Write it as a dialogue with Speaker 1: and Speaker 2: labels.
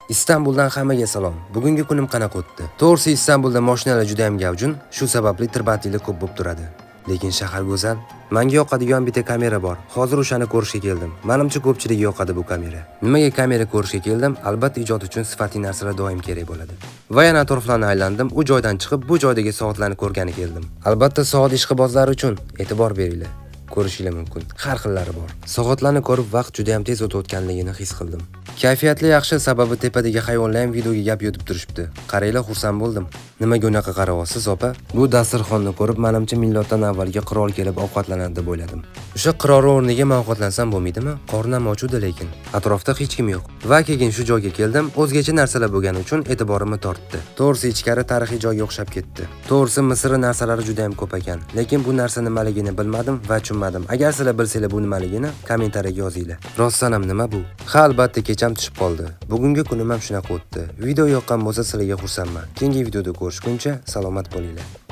Speaker 1: Istanbuldan hammaga salom. Bugungi kunim qanaqa o'tdi? To'g'risi Istanbulda mashinalar juda ham gavjun, shu sababli tirbandliklar ko'p bo'lib turadi. Lekin shahar go'zal. Menga yoqadigan bitta kamera bor. Hozir o'shani ko'rishga keldim. Menimcha ko'pchilik yoqadi bu kamera. Nimaga kamera ko'rishga keldim? Albatta ijod uchun sifatli narsalar doim kerak bo'ladi. Va yana atroflarni aylandim. U joydan chiqib, bu joydagi soatlarni ko'rgani keldim. Albatta soat ishqibozlari uchun e'tibor beringlar. Ko'rishinglar mumkin. Har xillari bor. Soatlarni ko'rib vaqt juda ham tez o'tayotganligini his qildim. Kayfiyatli yaxshi, sababi tepadagi hayvonlar ham videoga gap yutib turishibdi. Qaranglar, xursand bo'ldim. Nimaga unaqa qarayapsiz, opa? Bu dasturxonni ko'rib, menimcha millatdan avvalgi qirol kelib ovqatlanadi deb o'yladim. O'sha qirol o'rniga men ovqatlansam bo'lmaydimi? Qornim ochuvdi lekin. Atrofda hech kim yo'q. Va keyin shu joyga keldim, o'zgacha narsalar bo'lgani uchun e'tiborimni tortdi. To'g'risi ichkari tarixiy joyga o'xshab ketdi. To'g'risi Misr narsalari juda ham ko'p ekan, lekin bu narsa nimaligini bilmadim va tushunmadim. Agar sizlar bilsanglar bu nimaligini kommentariyaga yozinglar. Rostdan ham nima bu? Ha, albatta kecham tushib qoldi. Bugungi kunim ham shunaqa o'tdi. Video yoqqan bo'lsa sizlarga xursandman. Keyingi videoda ko'rishguncha salomat bo'linglar.